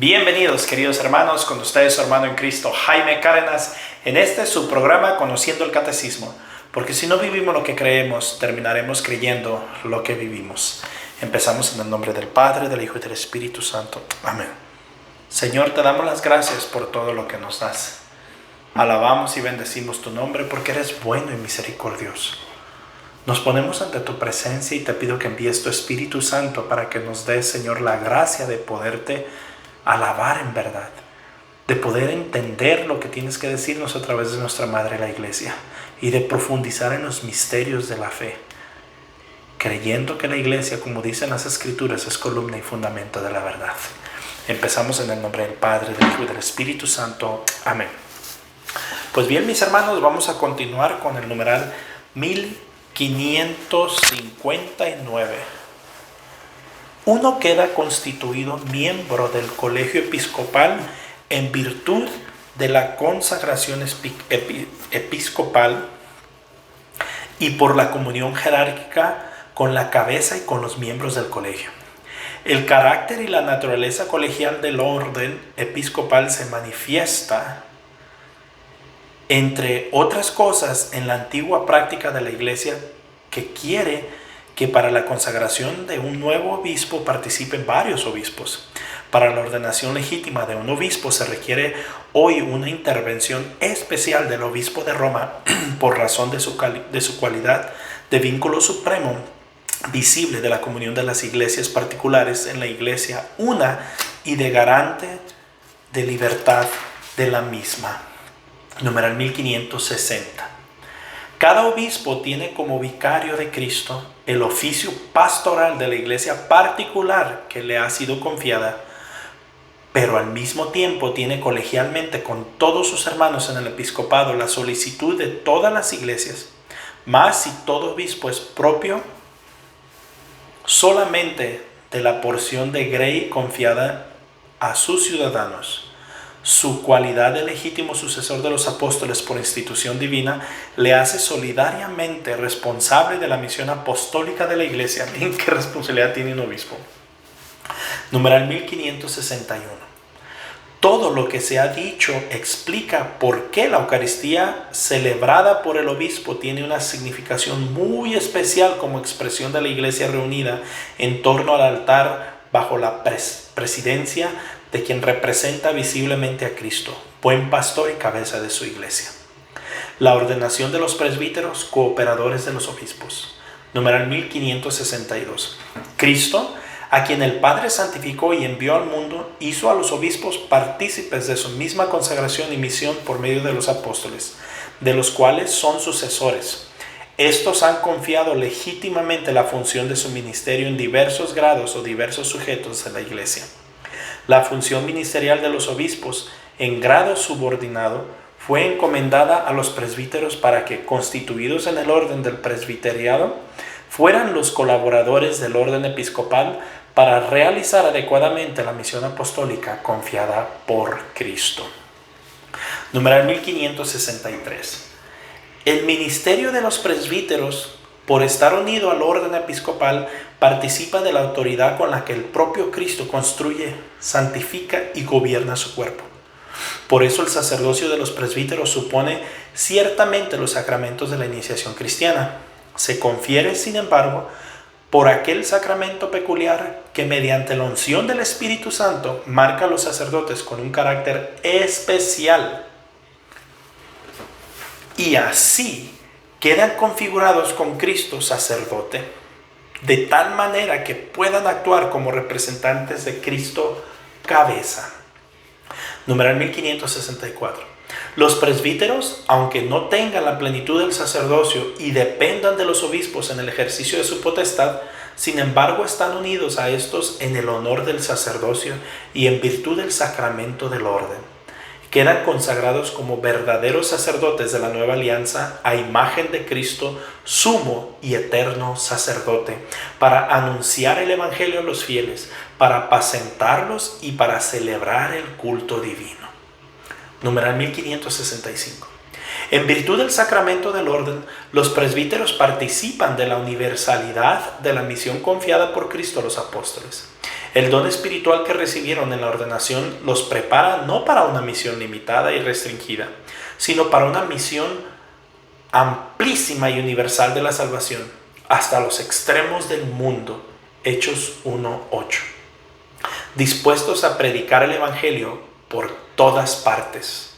Bienvenidos, queridos hermanos, con ustedes su hermano en Cristo, Jaime Cárdenas, en este su programa Conociendo el Catecismo, porque si no vivimos lo que creemos, terminaremos creyendo lo que vivimos. Empezamos en el nombre del Padre, del Hijo y del Espíritu Santo. Amén. Señor, te damos las gracias por todo lo que nos das. Alabamos y bendecimos tu nombre porque eres bueno y misericordioso. Nos ponemos ante tu presencia y te pido que envíes tu Espíritu Santo para que nos des, Señor, la gracia de poderte alabar en verdad, de poder entender lo que tienes que decirnos a través de nuestra Madre la Iglesia y de profundizar en los misterios de la fe, creyendo que la Iglesia, como dicen las Escrituras, es columna y fundamento de la verdad. Empezamos en el nombre del Padre, del Hijo y del Espíritu Santo. Amén. Pues bien, mis hermanos, vamos a continuar con el numeral 1559. Uno queda constituido miembro del colegio episcopal en virtud de la consagración episcopal y por la comunión jerárquica con la cabeza y con los miembros del colegio. El carácter y la naturaleza colegial del orden episcopal se manifiesta, entre otras cosas, en la antigua práctica de la Iglesia que quiere que para la consagración de un nuevo obispo participen varios obispos. Para la ordenación legítima de un obispo se requiere hoy una intervención especial del obispo de Roma por razón de su cualidad de vínculo supremo visible de la comunión de las iglesias particulares en la iglesia una y de garante de libertad de la misma. Numeral 1560. Cada obispo tiene como vicario de Cristo el oficio pastoral de la iglesia particular que le ha sido confiada, pero al mismo tiempo tiene colegialmente con todos sus hermanos en el episcopado la solicitud de todas las iglesias. Mas si todo obispo es propio solamente de la porción de grey confiada a sus ciudadanos, su cualidad de legítimo sucesor de los apóstoles por institución divina le hace solidariamente responsable de la misión apostólica de la iglesia. Miren qué responsabilidad tiene un obispo. Numeral 1561. Todo lo que se ha dicho explica por qué la Eucaristía celebrada por el obispo tiene una significación muy especial como expresión de la iglesia reunida en torno al altar bajo la presidencia de quien representa visiblemente a Cristo, buen pastor y cabeza de su iglesia. La ordenación de los presbíteros, cooperadores de los obispos. Numeral 1562. Cristo, a quien el Padre santificó y envió al mundo, hizo a los obispos partícipes de su misma consagración y misión por medio de los apóstoles, de los cuales son sucesores. Estos han confiado legítimamente la función de su ministerio en diversos grados o diversos sujetos de la iglesia. La función ministerial de los obispos, en grado subordinado, fue encomendada a los presbíteros para que, constituidos en el orden del presbiteriado, fueran los colaboradores del orden episcopal para realizar adecuadamente la misión apostólica confiada por Cristo. Numeral 1563. El ministerio de los presbíteros, por estar unido al orden episcopal, participa de la autoridad con la que el propio Cristo construye, santifica y gobierna su cuerpo. Por eso el sacerdocio de los presbíteros supone ciertamente los sacramentos de la iniciación cristiana. Se confiere, sin embargo, por aquel sacramento peculiar que mediante la unción del Espíritu Santo marca a los sacerdotes con un carácter especial. Y así quedan configurados con Cristo sacerdote, de tal manera que puedan actuar como representantes de Cristo cabeza. Numeral 1564. Los presbíteros, aunque no tengan la plenitud del sacerdocio y dependan de los obispos en el ejercicio de su potestad, sin embargo están unidos a estos en el honor del sacerdocio y en virtud del sacramento del orden. Quedan consagrados como verdaderos sacerdotes de la nueva alianza a imagen de Cristo, sumo y eterno sacerdote, para anunciar el evangelio a los fieles, para apacentarlos y para celebrar el culto divino. Numeral 1565. En virtud del sacramento del orden, los presbíteros participan de la universalidad de la misión confiada por Cristo a los apóstoles. El don espiritual que recibieron en la ordenación los prepara no para una misión limitada y restringida, sino para una misión amplísima y universal de la salvación, hasta los extremos del mundo. Hechos 1:8. Dispuestos a predicar el Evangelio por todas partes.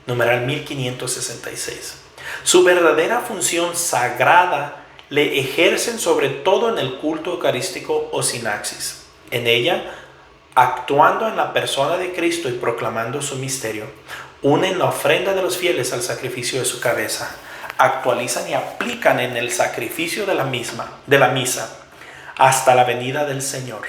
Numeral 1566. Su verdadera función sagrada le ejercen sobre todo en el culto eucarístico o sinaxis. En ella, actuando en la persona de Cristo y proclamando su misterio, unen la ofrenda de los fieles al sacrificio de su cabeza, actualizan y aplican en el sacrificio de la misa hasta la venida del Señor.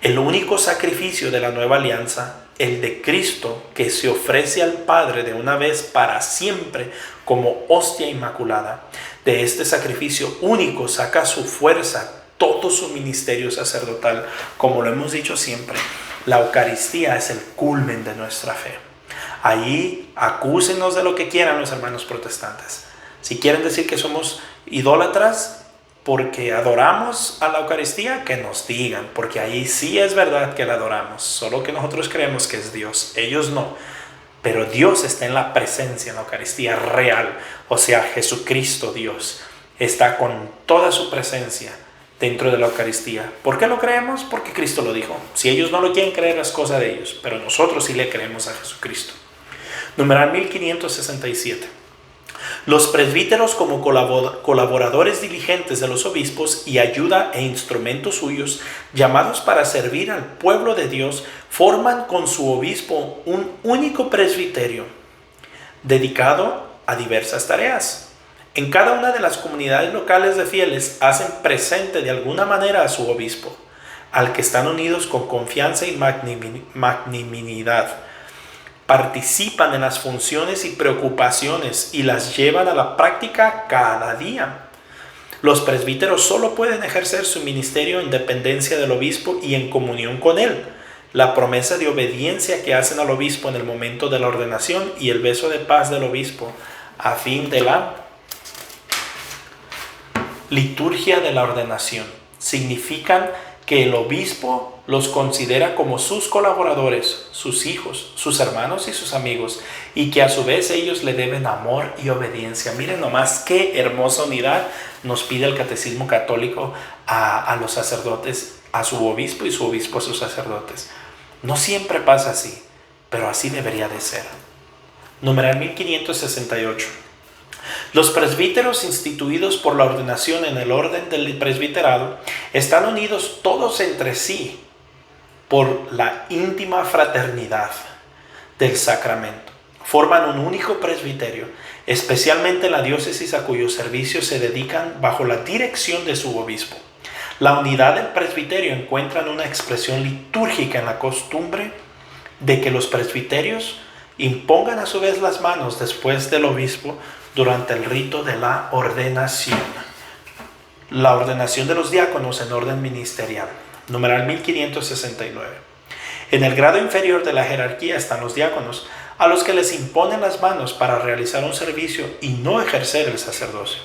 El único sacrificio de la nueva alianza, el de Cristo, que se ofrece al Padre de una vez para siempre como hostia inmaculada. De este sacrificio único saca su fuerza todo su ministerio sacerdotal. Como lo hemos dicho siempre, la Eucaristía es el culmen de nuestra fe. Ahí acúsenos de lo que quieran los hermanos protestantes. Si quieren decir que somos idólatras porque adoramos a la Eucaristía, que nos digan, porque ahí sí es verdad que la adoramos, solo que nosotros creemos que es Dios, ellos no. Pero Dios está en la presencia, en la Eucaristía real, o sea, Jesucristo Dios está con toda su presencia dentro de la Eucaristía. ¿Por qué lo creemos? Porque Cristo lo dijo. Si ellos no lo quieren creer es cosa de ellos, pero nosotros sí le creemos a Jesucristo. Numeral 1567. Los presbíteros, como colaboradores diligentes de los obispos y ayuda e instrumentos suyos, llamados para servir al pueblo de Dios, forman con su obispo un único presbiterio dedicado a diversas tareas. En cada una de las comunidades locales de fieles hacen presente de alguna manera a su obispo, al que están unidos con confianza y magnanimidad. Participan en las funciones y preocupaciones y las llevan a la práctica cada día. Los presbíteros solo pueden ejercer su ministerio en dependencia del obispo y en comunión con él. La promesa de obediencia que hacen al obispo en el momento de la ordenación y el beso de paz del obispo a fin de la liturgia de la ordenación significan que el obispo los considera como sus colaboradores, sus hijos, sus hermanos y sus amigos, y que a su vez ellos le deben amor y obediencia. Miren nomás qué hermosa unidad nos pide el Catecismo Católico a los sacerdotes, a su obispo y su obispo a sus sacerdotes. No siempre pasa así, pero así debería de ser. Numeral 1568. Los presbíteros instituidos por la ordenación en el orden del presbiterado están unidos todos entre sí por la íntima fraternidad del sacramento. Forman un único presbiterio, especialmente en la diócesis a cuyo servicio se dedican bajo la dirección de su obispo. La unidad del presbiterio encuentra una expresión litúrgica en la costumbre de que los presbiterios impongan a su vez las manos después del obispo durante el rito de la ordenación. La ordenación de los diáconos en orden ministerial. Numeral 1569. En el grado inferior de la jerarquía están los diáconos, a los que les imponen las manos para realizar un servicio y no ejercer el sacerdocio.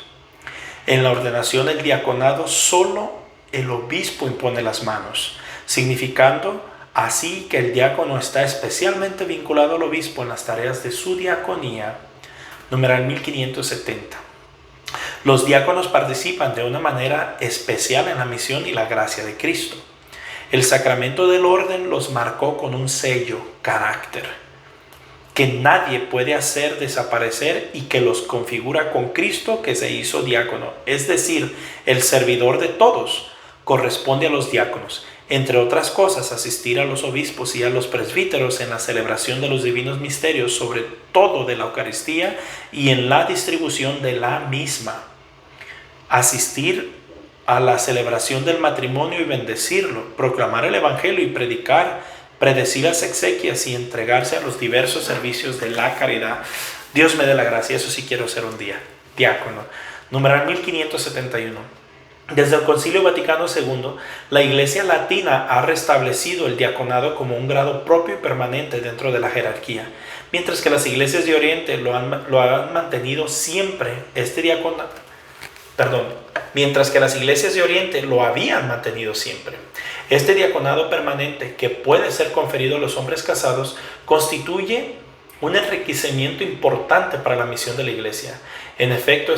En la ordenación del diaconado solo el obispo impone las manos, significando así que el diácono está especialmente vinculado al obispo en las tareas de su diaconía. Numeral 1570. Los diáconos participan de una manera especial en la misión y la gracia de Cristo. El sacramento del orden los marcó con un sello, carácter, que nadie puede hacer desaparecer y que los configura con Cristo que se hizo diácono, es decir, el servidor de todos. Corresponde a los diáconos, entre otras cosas, asistir a los obispos y a los presbíteros en la celebración de los divinos misterios, sobre todo de la Eucaristía y en la distribución de la misma. Asistir a la celebración del matrimonio y bendecirlo, proclamar el Evangelio y predicar, predecir las exequias y entregarse a los diversos servicios de la caridad. Dios me dé la gracia, eso sí quiero ser un día, diácono. Numeral 1571. Desde el Concilio Vaticano II, la Iglesia Latina ha restablecido el diaconado como un grado propio y permanente dentro de la jerarquía, mientras que las iglesias de Oriente lo han mantenido siempre. Mientras que las iglesias de Oriente lo habían mantenido siempre. Este diaconado permanente, que puede ser conferido a los hombres casados, constituye un enriquecimiento importante para la misión de la iglesia. En efecto,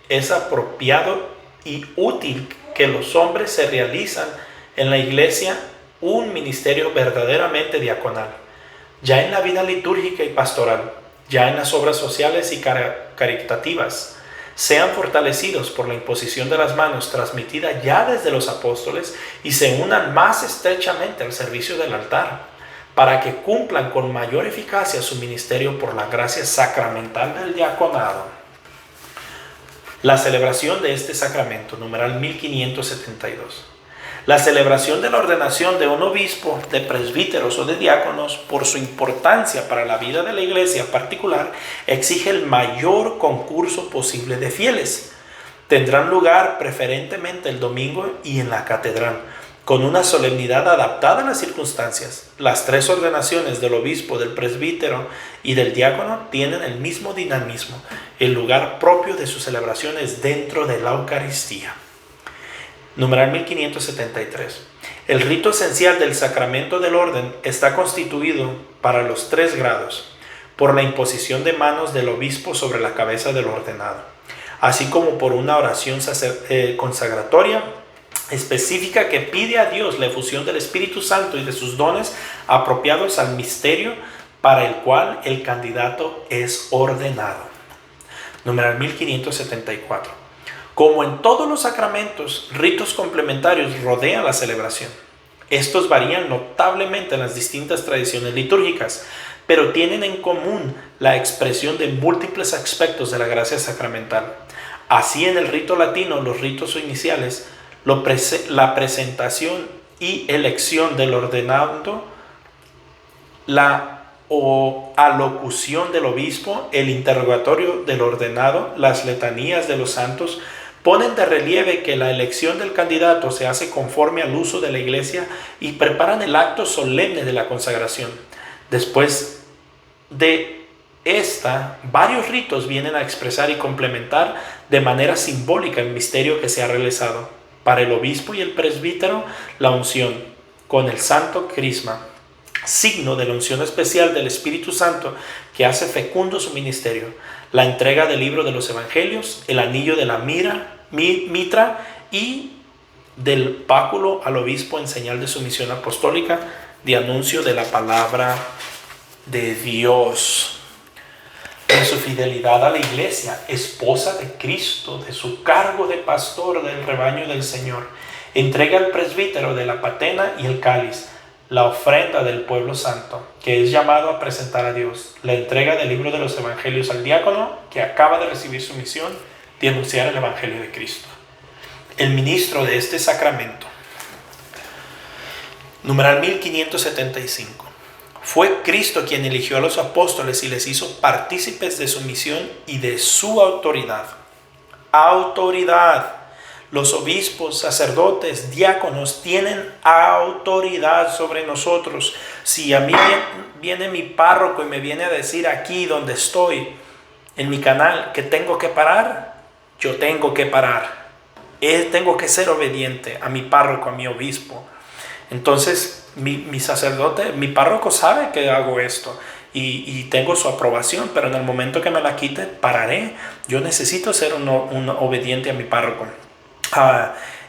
es apropiado y útil que los hombres se realizan en la iglesia un ministerio verdaderamente diaconal, ya en la vida litúrgica y pastoral, ya en las obras sociales y caritativas, sean fortalecidos por la imposición de las manos transmitida ya desde los apóstoles y se unan más estrechamente al servicio del altar, para que cumplan con mayor eficacia su ministerio por la gracia sacramental del diaconado. La celebración de este sacramento, numeral 1572. La celebración de la ordenación de un obispo, de presbíteros o de diáconos, por su importancia para la vida de la iglesia particular, exige el mayor concurso posible de fieles. Tendrán lugar preferentemente el domingo y en la catedral, con una solemnidad adaptada a las circunstancias. Las tres ordenaciones del obispo, del presbítero y del diácono tienen el mismo dinamismo. El lugar propio de sus celebraciones dentro de la Eucaristía. Numeral 1573. El rito esencial del sacramento del orden está constituido para los 3 grados por la imposición de manos del obispo sobre la cabeza del ordenado, así como por una oración consagratoria específica que pide a Dios la efusión del Espíritu Santo y de sus dones apropiados al misterio para el cual el candidato es ordenado. Numeral 1574. Como en todos los sacramentos, ritos complementarios rodean la celebración. Estos varían notablemente en las distintas tradiciones litúrgicas, pero tienen en común la expresión de múltiples aspectos de la gracia sacramental. Así, en el rito latino, los ritos iniciales, la presentación y elección del ordenado, la alocución del obispo, el interrogatorio del ordenado, las letanías de los santos, ponen de relieve que la elección del candidato se hace conforme al uso de la iglesia y preparan el acto solemne de la consagración. Después de esta, varios ritos vienen a expresar y complementar de manera simbólica el misterio que se ha realizado. Para el obispo y el presbítero, la unción con el santo crisma, signo de la unción especial del Espíritu Santo que hace fecundo su ministerio, la entrega del libro de los evangelios, el anillo de la mitra y del báculo al obispo en señal de su misión apostólica de anuncio de la palabra de Dios. En su fidelidad a la iglesia, esposa de Cristo, de su cargo de pastor del rebaño del Señor, entrega al presbítero de la patena y el cáliz, la ofrenda del pueblo santo, que es llamado a presentar a Dios, la entrega del libro de los evangelios al diácono, que acaba de recibir su misión de anunciar el evangelio de Cristo. El ministro de este sacramento, numeral 1575. Fue Cristo quien eligió a los apóstoles y les hizo partícipes de su misión y de su autoridad. Autoridad. Los obispos, sacerdotes, diáconos tienen autoridad sobre nosotros. Si a mí viene mi párroco y me viene a decir aquí donde estoy, en mi canal, que tengo que parar, yo tengo que parar. Tengo que ser obediente a mi párroco, a mi obispo. Entonces, mi sacerdote, mi párroco sabe que hago esto y tengo su aprobación, pero en el momento que me la quite, pararé. Yo necesito ser un obediente a mi párroco.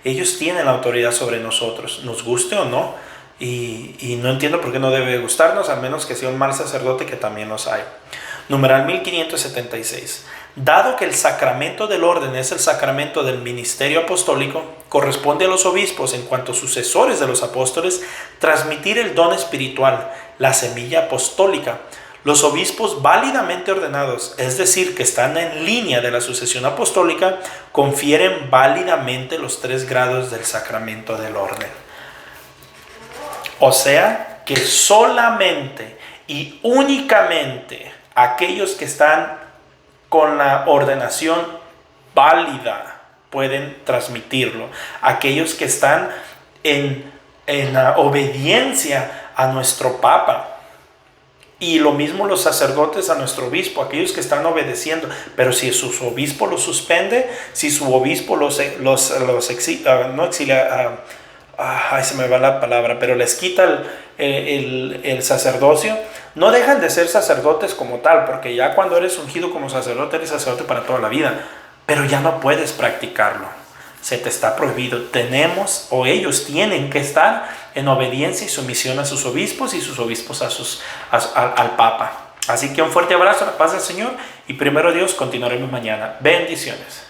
Ellos tienen la autoridad sobre nosotros, nos guste o no, y no entiendo por qué no debe gustarnos, al menos que sea un mal sacerdote, que también los hay. Numeral 1576. Dado que el sacramento del orden es el sacramento del ministerio apostólico, corresponde a los obispos, en cuanto sucesores de los apóstoles, transmitir el don espiritual, la semilla apostólica. Los obispos válidamente ordenados, es decir, que están en línea de la sucesión apostólica, confieren válidamente los 3 grados del sacramento del orden. O sea, que solamente y únicamente aquellos que están con la ordenación válida pueden transmitirlo. Aquellos que están en obediencia a nuestro Papa. Y lo mismo los sacerdotes a nuestro obispo, aquellos que están obedeciendo. Pero si su obispo los suspende, si su obispo ay, se me va la palabra, pero les quita el sacerdocio, no dejan de ser sacerdotes como tal, porque ya cuando eres ungido como sacerdote, eres sacerdote para toda la vida, pero ya no puedes practicarlo. Se te está prohibido. Tenemos, o ellos tienen que estar en obediencia y sumisión a sus obispos y sus obispos al Papa. Así que un fuerte abrazo, la paz del Señor, y primero Dios, continuaremos mañana. Bendiciones.